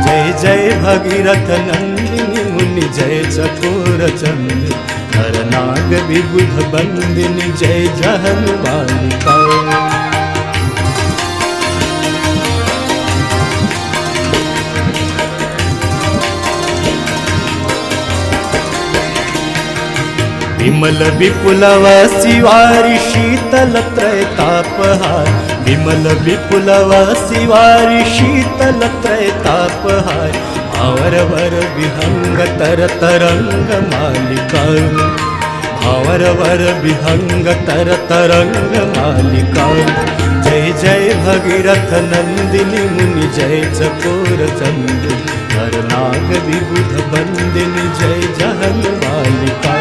जय जय भगीरथ नंदिनी मुनि जय चकोर चंद हर नाग विबुध बंदिनी जय जहन बालिका। विमल विपुलवासी वारी शीतल त्रैतापहार विमल विपुलवासी वारी शीतल त्रैतापहार भावर वर विहंग तर तरंग मालिका भावर वर विहंग तर तरंग मालिका। जय जय भगीरथ नंदिनी मुनि जय चकोर चंद हर नाग विबुध बंदिनी जय जहन बालिका।